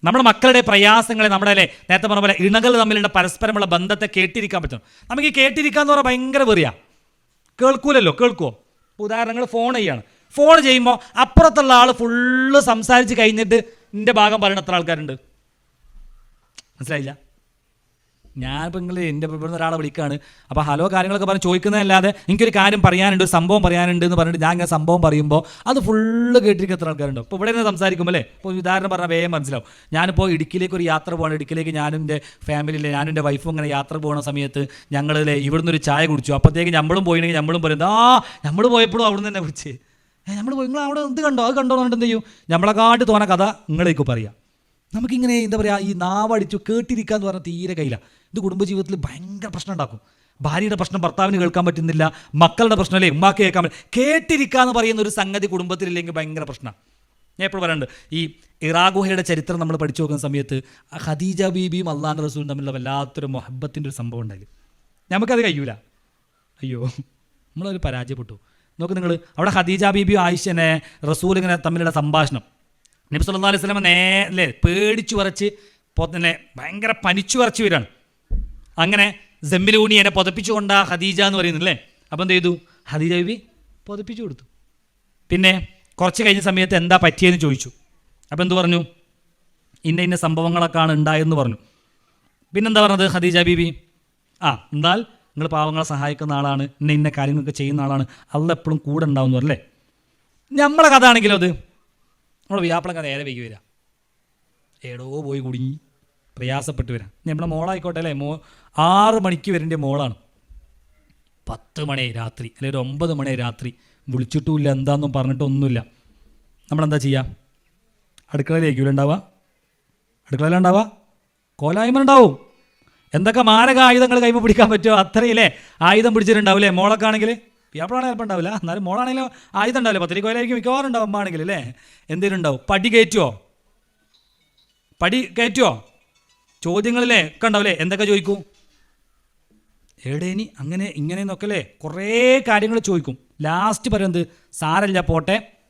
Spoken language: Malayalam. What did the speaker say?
നമ്മുടെ മക്കളുടെ പ്രയാസങ്ങളെ, നമ്മുടെ അല്ലേ നേരത്തെ പറഞ്ഞ പോലെ ഇണകൾ തമ്മിലുള്ള പരസ്പരമുള്ള ബന്ധത്തെ കേട്ടിരിക്കാൻ പറ്റണം. നമുക്ക് ഈ കേട്ടിരിക്കാന്ന് പറഞ്ഞാൽ ഭയങ്കര വെറിയാ. കേൾക്കൂലല്ലോ, കേൾക്കുമോ? ഉദാഹരണങ്ങൾ ഫോൺ ചെയ്യാണ്. ഫോൺ ചെയ്യുമ്പോൾ അപ്പുറത്തുള്ള ആൾ ഫുള്ള് സംസാരിച്ച് കഴിഞ്ഞിട്ട് എൻ്റെ ഭാഗം പറയുന്ന എത്ര ആൾക്കാരുണ്ട്? മനസ്സിലായില്ല? ഞാനിപ്പോൾ നിങ്ങൾ എൻ്റെ ഇവിടുന്ന് ഒരാളെ വിളിക്കുകയാണ്, അപ്പോൾ ഹലോ കാര്യങ്ങളൊക്കെ പറഞ്ഞ് ചോദിക്കുന്നതല്ലാതെ എനിക്കൊരു കാര്യം പറയാനുണ്ട്, ഒരു സംഭവം പറയാനുണ്ട് എന്ന് പറഞ്ഞിട്ട് ഞാൻ ഇങ്ങനെ സംഭവം പറയുമ്പോൾ അത് ഫുള്ള് കേട്ടിരിക്കുന്ന എത്ര ആൾക്കാരുണ്ടോ? ഇപ്പോൾ ഇവിടെ നിന്ന് സംസാരിക്കുമ്പോൾ അല്ലേ, ഇപ്പോൾ ഉദാഹരണം പറഞ്ഞാൽ വേഗം മനസ്സിലാവും. ഞാനിപ്പോൾ ഇടുക്കിയിലേക്ക് ഒരു യാത്ര പോകണം. ഇടുക്കിയിലേക്ക് ഞാനും എൻ്റെ ഫാമിലിയിലെ ഞാനും എൻ്റെ വൈഫും ഇങ്ങനെ യാത്ര പോകുന്ന സമയത്ത് ഞങ്ങളിലെ ഇവിടുന്ന് ഒരു ചായ കുടിച്ചു. അപ്പോഴത്തേക്ക് നമ്മളും പോയില്ലെങ്കിൽ നമ്മളും പറയുന്നത് നമ്മൾ പോയപ്പോഴും അവിടെ നിന്ന് തന്നെ വിളിച്ച് നമ്മൾ പോയി നിങ്ങൾ അവിടെ എന്ത് കണ്ടോ, അത് കണ്ടോ എന്നിട്ട് എന്ത് ചെയ്യും? നമ്മളെക്കാട്ട് തോന്ന കഥ നിങ്ങളേക്ക് പറയാം. നമുക്കിങ്ങനെ എന്താ പറയുക, ഈ നാവടിച്ചു കേട്ടിരിക്കുക എന്ന് പറഞ്ഞാൽ തീരെ കയ്യില്ല. ഇത് കുടുംബജീവിതത്തിൽ ഭയങ്കര പ്രശ്നം ഉണ്ടാക്കും. ഭാര്യയുടെ പ്രശ്നം ഭർത്താവിന് കേൾക്കാൻ പറ്റുന്നില്ല, മക്കളുടെ പ്രശ്നം അല്ലേ ഉമ്മാക്ക് കേൾക്കാൻ പറ്റും. കേട്ടിരിക്കുക എന്ന് പറയുന്ന ഒരു സംഗതി കുടുംബത്തിലില്ലെങ്കിൽ ഭയങ്കര പ്രശ്നമാണ്. ഞാൻ എപ്പോഴും പറയുന്നുണ്ട്, ഈ ഇറാ ഗുഹയുടെ ചരിത്രം നമ്മൾ പഠിച്ചു നോക്കുന്ന സമയത്ത് ഖദീജ ബീബിയും അള്ളാഹുവിൻ്റെ റസൂലും തമ്മിലുള്ള വല്ലാത്തൊരു മൊഹബത്തിൻ്റെ ഒരു സംഭവം ഉണ്ടായി. നമുക്കത് കഴിയൂല. അയ്യോ, നമ്മളൊരു പരാജയപ്പെട്ടു. നോക്ക് നിങ്ങൾ, അവിടെ ഖദീജ ബീബിയും ആയിഷനെ റസൂൽ ഇങ്ങനെ തമ്മിലുള്ള സംഭാഷണം. നബി സല്ലല്ലാഹു അലൈഹി വസല്ലം അല്ലേ പേടിച്ചു വരച്ച് തന്നെ ഭയങ്കര പനിച്ചു വരച്ച് വരികയാണ്. അങ്ങനെ ജമ്മിലൂണി എന്നെ പുതപ്പിച്ചുകൊണ്ടാ ഖദീജ എന്ന് പറയുന്നില്ലേ. അപ്പം എന്ത് ചെയ്തു? ഖദീജ ബീബി പുതപ്പിച്ചു കൊടുത്തു. പിന്നെ കുറച്ച് കഴിഞ്ഞ സമയത്ത് എന്താ പറ്റിയെന്ന് ചോദിച്ചു. അപ്പം എന്ത് പറഞ്ഞു? ഇന്ന സംഭവങ്ങളൊക്കെയാണ് ഉണ്ടായെന്ന് പറഞ്ഞു. പിന്നെന്താ പറഞ്ഞത് ഖദീജ ബീബി? എന്നാൽ നിങ്ങൾ പാവങ്ങളെ സഹായിക്കുന്ന ആളാണ്, ഇന്ന കാര്യങ്ങളൊക്കെ ചെയ്യുന്ന ആളാണ്, അള്ളാഹ് എപ്പോഴും കൂടെ ഉണ്ടാവുന്നു അല്ലേ. നമ്മളെ കഥ ആണെങ്കിലോ, അത് നമ്മുടെ വ്യാപ്പളൊക്കെ നേരെ വൈകി വരാം, ഏടോ പോയി കുടുങ്ങി പ്രയാസപ്പെട്ട് വരാം. നമ്മളെ മോളായിക്കോട്ടെ അല്ലേ, 6 മണിക്ക് വരേണ്ട മോളാണ്, 10 മണി രാത്രി അല്ലെങ്കിൽ ഒരു 9 മണി രാത്രി വിളിച്ചിട്ടുമില്ല, എന്താണെന്നും പറഞ്ഞിട്ടൊന്നുമില്ല. നമ്മളെന്താ ചെയ്യുക? അടുക്കളയിലേക്കില്ല ഉണ്ടാവുക, അടുക്കളയിലുണ്ടാവുക, കോലായ്മ ഉണ്ടാവും. എന്തൊക്കെ മാരക ആയുധങ്ങൾ കൈമ പിടിക്കാൻ പറ്റുമോ അത്രയില്ലേ ആയുധം പിടിച്ചിട്ടുണ്ടാവില്ലേ. മോളൊക്കെ ആണെങ്കിൽ, വ്യാപാരം ചിലപ്പോൾ ഉണ്ടാവില്ല, എന്നാലും മോളാണെങ്കിലും ആയുധം ഉണ്ടാവില്ല. 10 കോലായിരിക്കും മിക്കവാറും ഉണ്ടാവും. അമ്മ ആണെങ്കിൽ അല്ലേ എന്തെങ്കിലും ഉണ്ടാവും. പടി കയറ്റുമോ ചോദ്യങ്ങളില്ലേ ഒക്കെ ഉണ്ടാവില്ലേ. എന്തൊക്കെ ചോദിക്കും? എവിടേനി അങ്ങനെ ഇങ്ങനെയെന്നൊക്കെ അല്ലേ കുറേ കാര്യങ്ങൾ ചോദിക്കും. ലാസ്റ്റ് പറയുന്നത് സാരല്ല പോട്ടെ,